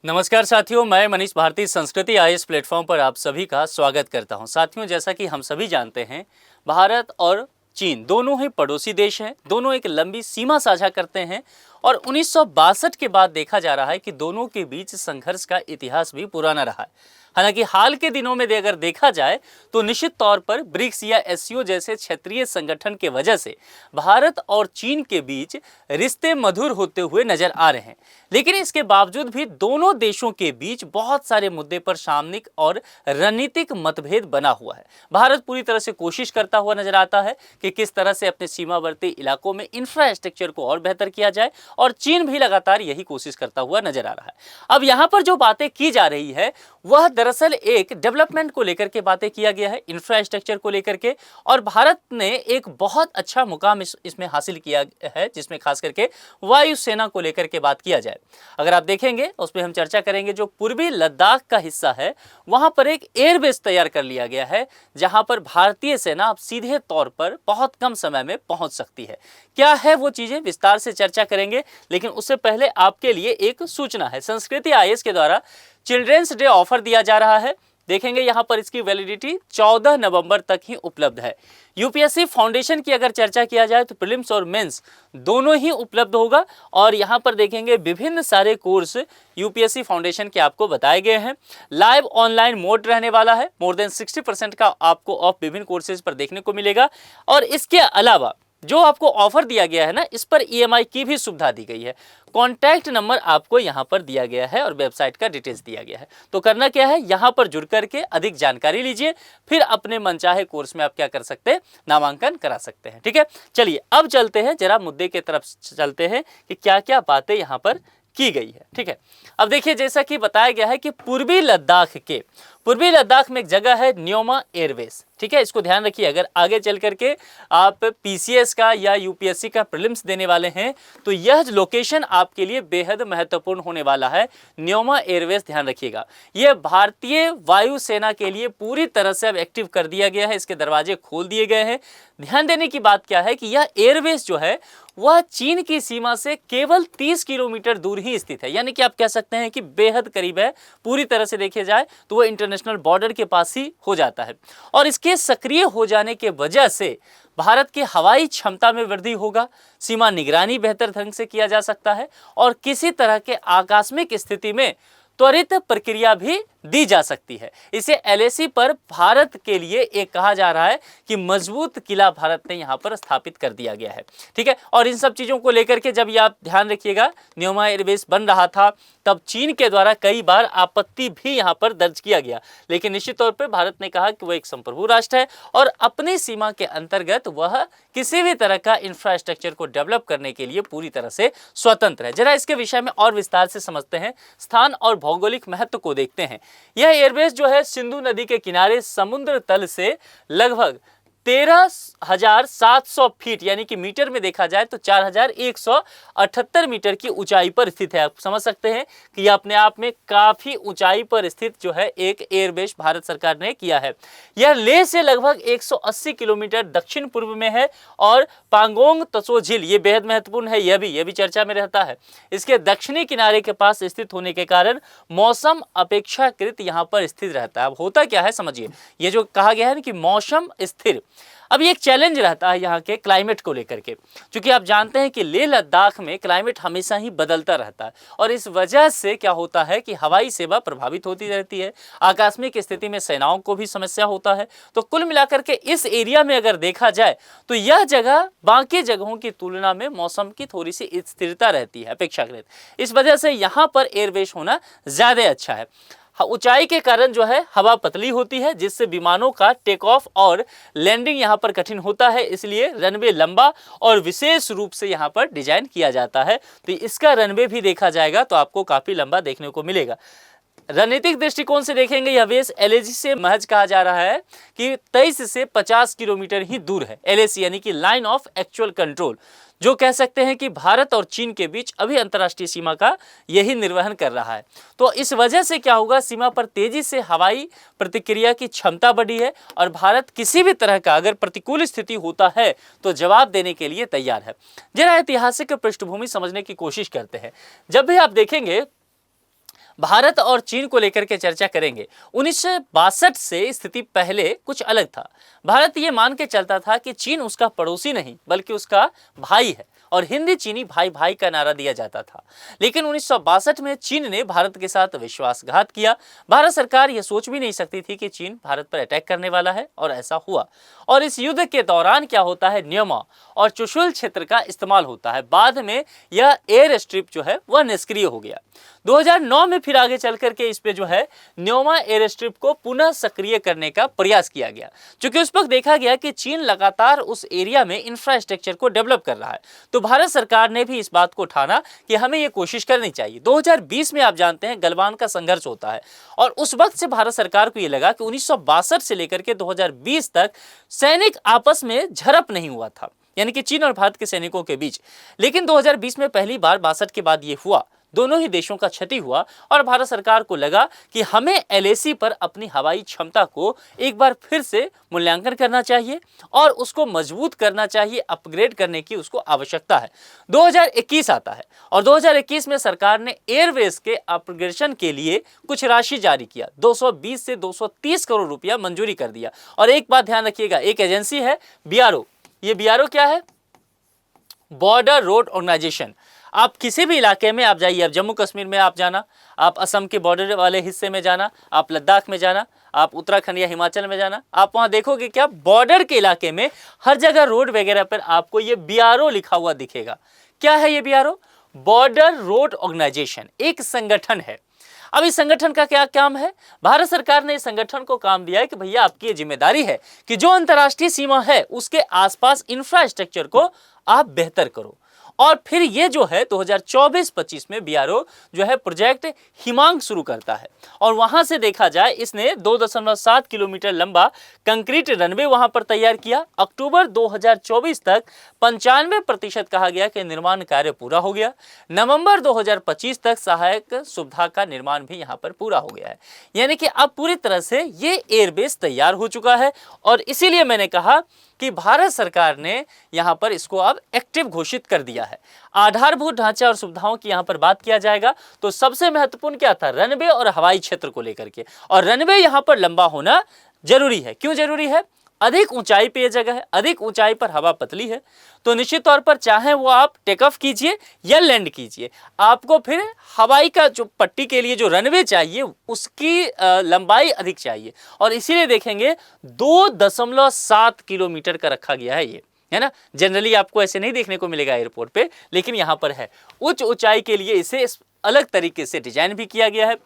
नमस्कार साथियों, मैं मनीष भारती संस्कृति आईएएस प्लेटफॉर्म पर आप सभी का स्वागत करता हूं। साथियों, जैसा कि हम सभी जानते हैं, भारत और चीन दोनों ही पड़ोसी देश हैं, दोनों एक लंबी सीमा साझा करते हैं और 1962 के बाद देखा जा रहा है कि दोनों के बीच संघर्ष का इतिहास भी पुराना रहा है। हालांकि हाल के दिनों में अगर देखा जाए तो निश्चित तौर पर ब्रिक्स या एससीओ जैसे क्षेत्रीय संगठन के वजह से भारत और चीन के बीच रिश्ते मधुर होते हुए नजर आ रहे हैं। लेकिन इसके बावजूद भी दोनों देशों के बीच बहुत सारे मुद्दे पर सामरिक और रणनीतिक मतभेद बना हुआ है। भारत पूरी तरह से कोशिश करता हुआ नजर आता है कि किस तरह से अपने सीमावर्ती इलाकों में इंफ्रास्ट्रक्चर को और बेहतर किया जाए और चीन भी लगातार यही कोशिश करता हुआ नजर आ रहा है। अब यहाँ पर जो बातें की जा रही है वह दरअसल एक डेवलपमेंट को लेकर के बातें किया गया है, इंफ्रास्ट्रक्चर को लेकर के, और भारत ने एक बहुत अच्छा मुकाम इसमें हासिल किया है, जिसमें खास करके वायुसेना को लेकर के बात किया जाए। अगर आप देखेंगे उसमें हम चर्चा करेंगे, जो पूर्वी लद्दाख का हिस्सा है वहां पर एक एयरबेस तैयार कर लिया गया है, जहां पर भारतीय सेना अब सीधे तौर पर बहुत कम समय में पहुंच सकती है। क्या है वो चीजें, विस्तार से चर्चा करेंगे, लेकिन उससे पहले आपके लिए एक सूचना है। संस्कृति आईएएस के द्वारा चिल्ड्रेंस डे ऑफर दिया जा रहा है। देखेंगे यहां पर इसकी वैलिडिटी 14 नवंबर तक ही उपलब्ध है। यूपीएससी फाउंडेशन की अगर चर्चा किया जाए तो प्रीलिम्स और मेंस दोनों ही उपलब्ध होगा, और यहां पर देखेंगे विभिन्न सारे कोर्स यूपीएससी फाउंडेशन के आपको बताए गए हैं। लाइव ऑनलाइन मोड रहने वाला है, मोर देन 60% का आपको ऑफ विभिन्न कोर्सेज पर देखने को मिलेगा। और इसके अलावा जो आपको ऑफर दिया गया है ना, इस पर ईएमआई की भी सुविधा दी गई है। कॉन्टैक्ट नंबर आपको यहां पर दिया गया है और वेबसाइट का डिटेल्स दिया गया है। तो करना क्या है, यहां पर जुड़ करके अधिक जानकारी लीजिए, फिर अपने मनचाहे कोर्स में आप क्या कर सकते हैं, नामांकन करा सकते हैं। ठीक है, चलिए अब चलते हैं, जरा मुद्दे की तरफ चलते हैं कि क्या क्या बातें यहां पर की गई है। ठीक है, अब देखिए, जैसा कि बताया गया है कि पूर्वी लद्दाख में एक जगह है न्योमा एयरबेस। ठीक है, इसको ध्यान रखिए। अगर आगे चल करके आप पीसीएस का या यूपीएससी का प्रीलिम्स देने वाले हैं तो यह लोकेशन आपके लिए बेहद महत्वपूर्ण होने वाला है। न्योमा एयरबेस ध्यान रखिएगा, यह भारतीय वायुसेना के लिए पूरी तरह से अब एक्टिव कर दिया गया है, इसके दरवाजे खोल दिए गए हैं। ध्यान देने की बात क्या है कि यह एयरबेस जो है वह चीन की सीमा से केवल 30 किलोमीटर दूर ही स्थित है, यानी कि आप कह सकते हैं कि बेहद करीब है। पूरी तरह से देखे जाए तो वह इंटरनेशनल बॉर्डर के पास ही हो जाता है, और इसके सक्रिय हो जाने के वजह से भारत की हवाई क्षमता में वृद्धि होगा, सीमा निगरानी बेहतर ढंग से किया जा सकता है, और किसी तरह के आकस्मिक स्थिति में त्वरित प्रक्रिया भी दी जा सकती है। इसे एलएसी पर भारत के लिए एक कहा जा रहा है कि मजबूत किला भारत ने यहां पर स्थापित कर दिया गया है। ठीक है, और इन सब चीजों को लेकर के जब ये आप ध्यान रखिएगा, न्योमा एयरबेस बन रहा था तब चीन के द्वारा कई बार आपत्ति भी यहां पर दर्ज किया गया, लेकिन निश्चित तौर पर भारत ने कहा कि वह एक संप्रभु राष्ट्र है और अपनी सीमा के अंतर्गत वह किसी भी तरह का इंफ्रास्ट्रक्चर को डेवलप करने के लिए पूरी तरह से स्वतंत्र है। जरा इसके विषय में और विस्तार से समझते हैं, स्थान और भौगोलिक महत्व को देखते हैं। यह एयरबेस जो है सिंधु नदी के किनारे समुद्र तल से लगभग 13,700 फीट, यानी कि मीटर में देखा जाए तो 4,178 मीटर की ऊंचाई पर स्थित है। आप समझ सकते हैं कि यह अपने आप में काफी ऊंचाई पर स्थित जो है एक एयरबेस भारत सरकार ने किया है। यह लेह से लगभग 180 किलोमीटर दक्षिण पूर्व में है, और पांगोंग त्सो झील ये बेहद महत्वपूर्ण है, यह भी चर्चा में रहता है। इसके दक्षिणी किनारे के पास स्थित होने के कारण मौसम अपेक्षाकृत यहाँ पर स्थिर रहता है। अब होता क्या है समझिए, ये जो कहा गया है ना कि मौसम स्थिर, अब ये एक चैलेंज रहता है यहाँ के क्लाइमेट को लेकर के, क्योंकि आप जानते हैं कि लेह लद्दाख में क्लाइमेट हमेशा ही बदलता रहता है, और इस वजह से क्या होता है कि हवाई सेवा प्रभावित होती रहती है, आकस्मिक स्थिति में सेनाओं को भी समस्या होता है। तो कुल मिलाकर के इस एरिया में अगर देखा जाए तो यह जगह बाकी जगहों की तुलना में मौसम की थोड़ी सी स्थिरता रहती है अपेक्षाकृत, इस वजह से यहाँ पर एयरबेस होना ज्यादा अच्छा है। ऊंचाई के कारण जो है हवा पतली होती है, जिससे विमानों का टेक ऑफ और लैंडिंग यहाँ पर कठिन होता है, इसलिए रनवे लंबा और विशेष रूप से यहाँ पर डिजाइन किया जाता है। तो इसका रनवे भी देखा जाएगा तो आपको काफी लंबा देखने को मिलेगा। रणनीतिक दृष्टिकोण से देखेंगे, यह बेस एलएसी से महज कहा जा रहा है कि 23 से 50 किलोमीटर ही दूर है। एलएसी यानी कि लाइन ऑफ एक्चुअल कंट्रोल, जो कह सकते हैं कि भारत और चीन के बीच अभी अंतर्राष्ट्रीय सीमा का यही निर्वहन कर रहा है। तो इस वजह से क्या होगा, सीमा पर तेजी से हवाई प्रतिक्रिया की क्षमता बढ़ी है, और भारत किसी भी तरह का अगर प्रतिकूल स्थिति होता है तो जवाब देने के लिए तैयार है। जरा ऐतिहासिक पृष्ठभूमि समझने की कोशिश करते हैं। जब भी आप देखेंगे भारत और चीन को लेकर के चर्चा करेंगे। 1962 से स्थिति पहले कुछ अलग था। भारत ये मान के चलता था कि चीन उसका पड़ोसी नहीं बल्कि उसका भाई है और हिंदी चीनी भाई भाई का नारा दिया जाता था। लेकिन 1962 में चीन ने भारत के साथ विश्वासघात किया। भारत सरकार यह सोच भी नहीं सकती थी कि चीन भारत पर अटैक करने वाला है और ऐसा हुआ। और इस युद्ध के दौरान क्या होता है, न्योमा और चुशुल क्षेत्र का इस्तेमाल होता है। बाद में यह एयर स्ट्रिप जो है वह निष्क्रिय हो गया। 2009 में फिर आगे चल करके इस पे जो है न्योमा एयर स्ट्रिप को पुनः सक्रिय करने का प्रयास किया गया, क्योंकि उस वक्त देखा गया कि चीन लगातार उस एरिया में इंफ्रास्ट्रक्चर को डेवलप कर रहा है। तो भारत सरकार ने भी इस बात को ठाना कि हमें ये कोशिश करनी चाहिए। 2020 में आप जानते हैं गलवान का संघर्ष होता है और उस वक्त से भारत सरकार को ये लगा कि 1962 से लेकर के 2020 तक सैनिक आपस में झड़प नहीं हुआ था, यानी कि चीन और भारत के सैनिकों के बीच। लेकिन 2020 में पहली बार 62 के बाद ये हुआ, दोनों ही देशों का क्षति हुआ और भारत सरकार को लगा कि हमें LAC पर अपनी हवाई क्षमता को एक बार फिर से मूल्यांकन करना चाहिए और उसको मजबूत करना चाहिए, अपग्रेड करने की उसको आवश्यकता है। 2021 आता है और 2021 में सरकार ने एयरवेज के अपग्रेडेशन के लिए कुछ राशि जारी किया। 220 से 230 करोड़ रुपया मंजूरी कर दिया। और एक बात ध्यान रखिएगा, एक एजेंसी है BRO। ये BRO क्या है? Border road organisation. आप किसी भी इलाके में आप जाइए, आप जम्मू कश्मीर में आप जाना, आप असम के बॉर्डर वाले हिस्से में जाना, आप लद्दाख में जाना, आप उत्तराखंड या हिमाचल में जाना, आप वहां देखोगे क्या बॉर्डर के इलाके में हर जगह रोड वगैरह पर आपको ये BRO लिखा हुआ दिखेगा। क्या है ये BRO? बॉर्डर रोड ऑर्गेनाइजेशन एक संगठन है। अब इस संगठन का क्या काम है? भारत सरकार ने इस संगठन को काम दिया है कि भैया आपकी ये जिम्मेदारी है कि जो अंतर्राष्ट्रीय सीमा है उसके आसपास इंफ्रास्ट्रक्चर को आप बेहतर करो। और फिर ये जो है 2024-25 में BRO जो है प्रोजेक्ट हिमांग शुरू करता है और वहां से देखा जाए इसने 2.7 किलोमीटर लंबा कंक्रीट रनवे वहां पर तैयार किया। अक्टूबर 2024 तक 95% कहा गया कि निर्माण कार्य पूरा हो गया। नवंबर 2025 तक सहायक सुविधा का निर्माण भी यहां पर पूरा हो गया है, यानी कि अब पूरी तरह से ये एयरबेस तैयार हो चुका है। और इसीलिए मैंने कहा कि भारत सरकार ने यहां पर इसको अब एक्टिव घोषित कर दिया है। आधारभूत ढांचा और सुविधाओं की यहां पर बात किया जाएगा तो सबसे महत्वपूर्ण क्या था? रनवे और हवाई क्षेत्र को लेकर के। और रनवे यहां पर लंबा होना जरूरी है। क्यों जरूरी है? अधिक ऊंचाई पे यह जगह है, अधिक ऊंचाई पर हवा पतली है, तो निश्चित तौर पर चाहे वो आप टेक ऑफ कीजिए या लैंड कीजिए, आपको फिर हवाई का जो पट्टी के लिए जो रनवे चाहिए उसकी लंबाई अधिक चाहिए। और इसीलिए देखेंगे 2.7 किलोमीटर का रखा गया है ये, है ना। जनरली आपको ऐसे नहीं देखने को मिलेगा एयरपोर्ट पे, लेकिन यहाँ पर है। उच्च ऊंचाई के लिए इसे अलग तरीके से डिजाइन भी किया गया है।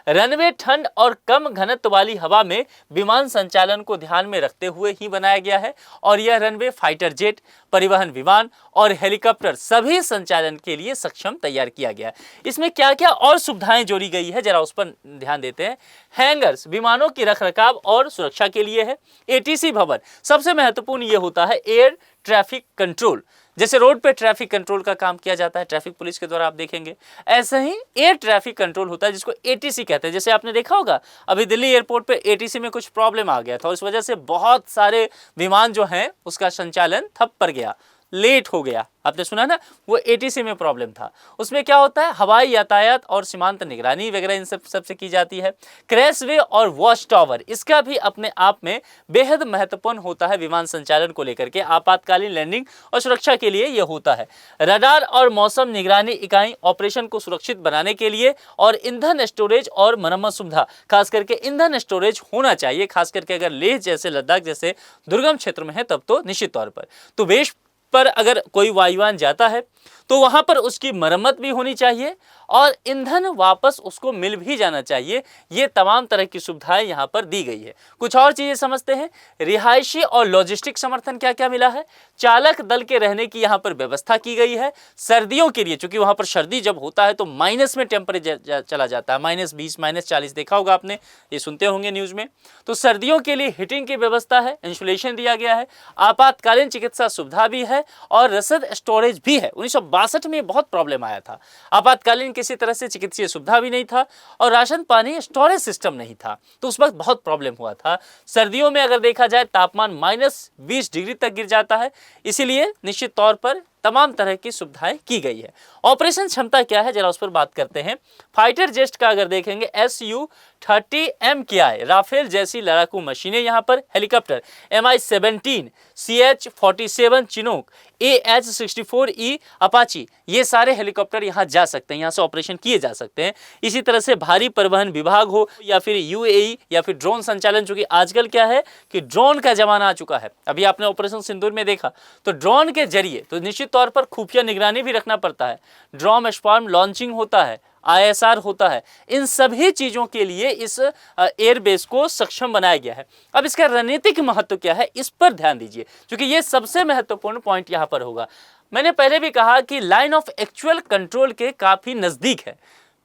रनवे ठंड और कम घनत्व वाली हवा में विमान संचालन को ध्यान में रखते हुए ही बनाया गया है और यह रनवे फाइटर जेट, परिवहन विमान और हेलीकॉप्टर सभी संचालन के लिए सक्षम तैयार किया गया है। इसमें क्या क्या और सुविधाएं जोड़ी गई है जरा उस पर ध्यान देते हैं। हैंगर्स विमानों की रखरखाव और सुरक्षा के लिए है। ATC भवन, सबसे महत्वपूर्ण ये होता है एयर ट्रैफिक कंट्रोल, जैसे रोड पे ट्रैफिक कंट्रोल का काम किया जाता है ट्रैफिक पुलिस के द्वारा, आप देखेंगे ऐसे ही एयर ट्रैफिक कंट्रोल होता है जिसको ATC कहते हैं। जैसे आपने देखा होगा अभी दिल्ली एयरपोर्ट पे ATC में कुछ प्रॉब्लम आ गया था और इस वजह से बहुत सारे विमान जो हैं उसका संचालन ठप पड़ गया, लेट हो गया। आपने सुना ना, वो ATC में प्रॉब्लम था। उसमें क्या होता है? हवाई यातायात और सीमांत निगरानी वगैरह इन सब से की जाती है। क्रैशवे और वॉच टावर, इसका भी अपने आप में बेहद महत्वपूर्ण होता है विमान संचालन को लेकर के। आपातकालीन लैंडिंग और सुरक्षा के लिए यह होता है। रडार और मौसम निगरानी इकाई ऑपरेशन को सुरक्षित बनाने के लिए और ईंधन स्टोरेज और मरम्मत सुविधा, खास करके ईंधन स्टोरेज होना चाहिए, खास करके अगर लेह जैसे, लद्दाख जैसे दुर्गम क्षेत्र में है तब तो निश्चित तौर पर। तो वेश पर अगर कोई वायुयान जाता है तो वहां पर उसकी मरम्मत भी होनी चाहिए और ईंधन वापस उसको मिल भी जाना चाहिए। ये तमाम तरह की सुविधाएं यहाँ पर दी गई है। कुछ और चीजें समझते हैं। रिहायशी और लॉजिस्टिक समर्थन क्या क्या मिला है? चालक दल के रहने की यहाँ पर व्यवस्था की गई है। सर्दियों के लिए, चूंकि वहां पर सर्दी जब होता है तो माइनस में टेम्परेचर चला जाता है, -20, -40 देखा होगा आपने, ये सुनते होंगे न्यूज में। तो सर्दियों के लिए हीटिंग की व्यवस्था है, इंसुलेशन दिया गया है, आपातकालीन चिकित्सा सुविधा भी है और रसद स्टोरेज भी है। 1962 में बहुत प्रॉब्लम आया था, आपातकालीन किसी तरह से चिकित्सीय सुविधा भी नहीं था और राशन पानी स्टोरेज सिस्टम नहीं था, तो उस वक्त बहुत प्रॉब्लम हुआ था। सर्दियों में अगर देखा जाए तापमान -20 डिग्री तक गिर जाता है, इसीलिए निश्चित तौर पर तमाम तरह की सुविधाएं की गई है। ऑपरेशन क्षमता क्या है, जरा उस पर बात करते हैं। फाइटर जेट का अगर देखेंगे Su-30M क्या है, राफेल जैसी लड़ाकू मशीनें यहाँ पर, helicopter Mi-17, CH-47 Chinook, AH-64E Apache, ये सारे हेलीकॉप्टर यहाँ जा सकते हैं, यहाँ से ऑपरेशन किए जा सकते हैं। इसी तरह से भारी परिवहन विभाग हो या फिर UAE या फिर ड्रोन संचालन, चूंकि आजकल क्या है कि ड्रोन का जमाना आ चुका है। अभी आपने ऑपरेशन सिंदूर में देखा तो ड्रोन के जरिए तो निश्चित तौर पर खुफिया निगरानी भी रखना पड़ता है, ड्रोन स्पार्म लॉन्चिंग होता है, ISR होता है, इन सभी चीजों के लिए इस एयरबेस को सक्षम बनाया गया है। अब इसका रणनीतिक महत्व क्या है, इस पर ध्यान दीजिए, क्योंकि ये सबसे महत्वपूर्ण पॉइंट यहां पर होगा। मैंने पहले भी कहा कि लाइन ऑफ एक्चुअल कंट्रोल के काफी नजदीक है,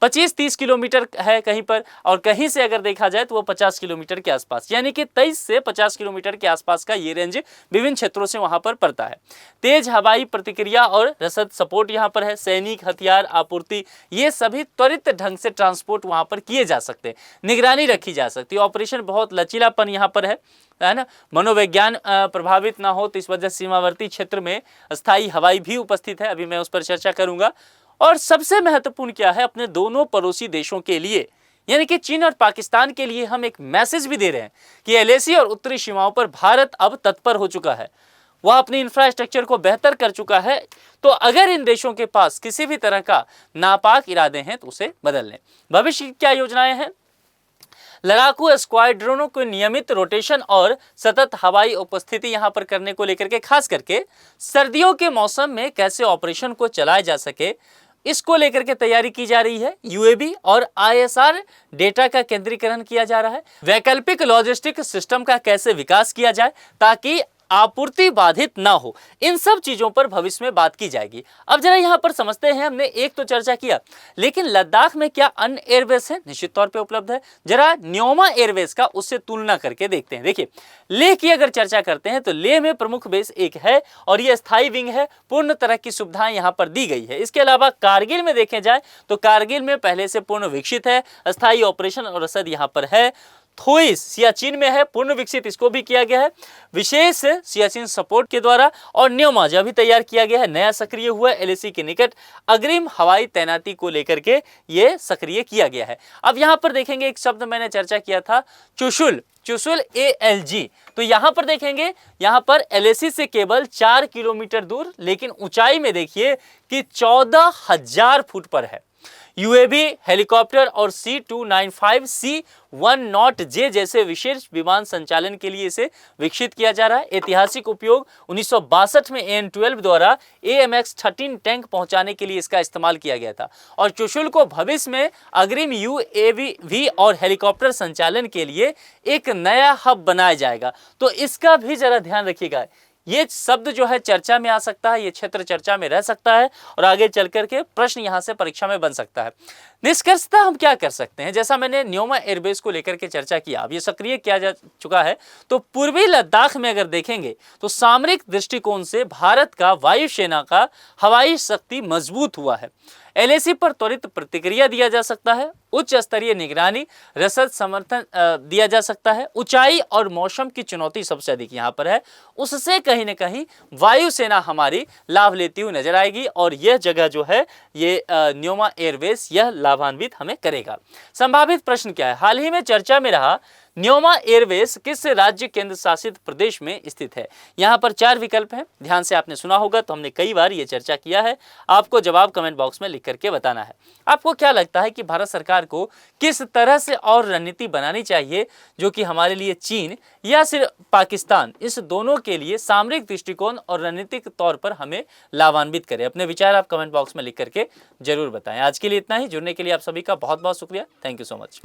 25-30 किलोमीटर है कहीं पर, और कहीं से अगर देखा जाए तो वो 50 किलोमीटर के आसपास, यानी कि 23 से 50 किलोमीटर के आसपास का ये रेंज विभिन्न क्षेत्रों से वहां पर पड़ता है। तेज हवाई प्रतिक्रिया और रसद सपोर्ट यहां पर है, सैनिक हथियार आपूर्ति, ये सभी त्वरित ढंग से ट्रांसपोर्ट वहां पर किए जा सकते हैं, निगरानी रखी जा सकती है। ऑपरेशन बहुत लचीलापन यहाँ पर है ना, मनोविज्ञान प्रभावित ना हो, तो इस वजह से सीमावर्ती क्षेत्र में अस्थायी हवाई भी उपस्थित है, अभी मैं उस पर चर्चा करूंगा। और सबसे महत्वपूर्ण क्या है, अपने दोनों पड़ोसी देशों के लिए यानी कि चीन और पाकिस्तान के लिए हम एक मैसेज भी दे रहे हैं कि LAC और उत्तरी सीमाओं पर भारत अब तत्पर हो चुका है, वह अपनी इंफ्रास्ट्रक्चर को बेहतर कर चुका है। तो अगर इन देशों के पास किसी भी तरह का नापाक इरादे हैं तो उसे बदल लें। भविष्य की क्या योजनाएं हैं, लड़ाकू स्क्वाड्रोनों को नियमित रोटेशन और सतत हवाई उपस्थिति यहां पर करने को लेकर के, खास करके सर्दियों के मौसम में कैसे ऑपरेशन को चलाया जा सके, इसको लेकर के तैयारी की जा रही है। UAV और ISR डेटा का केंद्रीकरण किया जा रहा है। वैकल्पिक लॉजिस्टिक सिस्टम का कैसे विकास किया जाए ताकि आपूर्ति बाधित ना हो, इन सब चीजों पर भविष्य में बात की जाएगी। अब जरा यहां पर समझते हैं, हमने एक तो चर्चा किया, लेकिन लद्दाख में क्या अन्य एयरबेस है, निश्चित तौर पे उपलब्ध है। जरा न्योमा एयरबेस का उससे तुलना करके देखते हैं। देखिए, लेह की अगर चर्चा करते हैं तो लेह में प्रमुख बेस एक है और यह स्थायी विंग है, पूर्ण तरह की सुविधाएं यहां पर दी गई है। इसके अलावा कारगिल में देखे जाए तो कारगिल में पहले से पूर्ण विकसित है, अस्थायी ऑपरेशन और रसद यहां पर है। थोइस सियाचिन में है, पूर्ण विकसित, इसको भी किया गया है विशेष सियाचिन सपोर्ट के द्वारा। और न्योमा भी तैयार किया गया है, नया सक्रिय हुआ है, LAC के निकट अग्रिम हवाई तैनाती को लेकर के ये सक्रिय किया गया है। अब यहां पर देखेंगे, एक शब्द मैंने चर्चा किया था, चुशुल ALG, तो यहां पर देखेंगे, यहां पर LAC से केवल 4 किलोमीटर दूर, लेकिन ऊंचाई में देखिए कि 14,000 फुट पर है। UAV, हेलीकॉप्टर और C-295 C-190J जैसे विशेष विमान संचालन के लिए इसे विकसित किया जा रहा है। ऐतिहासिक उपयोग 1962 में AN-12 द्वारा AMX-13 टैंक पहुंचाने के लिए इसका इस्तेमाल किया गया था। और चुशुल को भविष्य में अग्रिम UAV और हेलीकॉप्टर संचालन के लिए एक नया हब बनाया जाएगा, तो इसका भी जरा ध्यान रखिएगा। ये शब्द जो है चर्चा में आ सकता है, ये क्षेत्र चर्चा में रह सकता है और आगे चल करके प्रश्न यहां से परीक्षा में बन सकता है। निष्कर्षतः हम क्या कर सकते हैं, जैसा मैंने न्योमा एयरबेस को लेकर के चर्चा किया, अब ये सक्रिय किया जा चुका है, तो पूर्वी लद्दाख में अगर देखेंगे तो सामरिक दृष्टिकोण से भारत का वायुसेना का हवाई शक्ति मजबूत हुआ है। LAC पर त्वरित प्रतिक्रिया दिया जा सकता है, उच्च स्तरीय निगरानी, रसद समर्थन दिया जा सकता है। ऊंचाई और मौसम की चुनौती सबसे अधिक यहाँ पर है, उससे कहीं न कहीं वायुसेना हमारी लाभ लेती हुई नजर आएगी और यह जगह जो है ये न्योमा एयरबेस यह लाभान्वित हमें करेगा। संभावित प्रश्न क्या है, हाल ही में चर्चा में रहा न्योमा एयरबेस किस राज्य केंद्र शासित प्रदेश में स्थित है। यहाँ पर 4 विकल्प हैं, ध्यान से आपने सुना होगा, तो हमने कई बार ये चर्चा किया है। आपको जवाब कमेंट बॉक्स में लिख करके बताना है। आपको क्या लगता है कि भारत सरकार को किस तरह से और रणनीति बनानी चाहिए जो कि हमारे लिए चीन या सिर्फ पाकिस्तान, इस दोनों के लिए सामरिक दृष्टिकोण और रणनीतिक तौर पर हमें लाभान्वित करे। अपने विचार आप कमेंट बॉक्स में लिख करके जरूर बताएं। आज के लिए इतना ही। जुड़ने के लिए आप सभी का बहुत बहुत शुक्रिया। Thank you so much.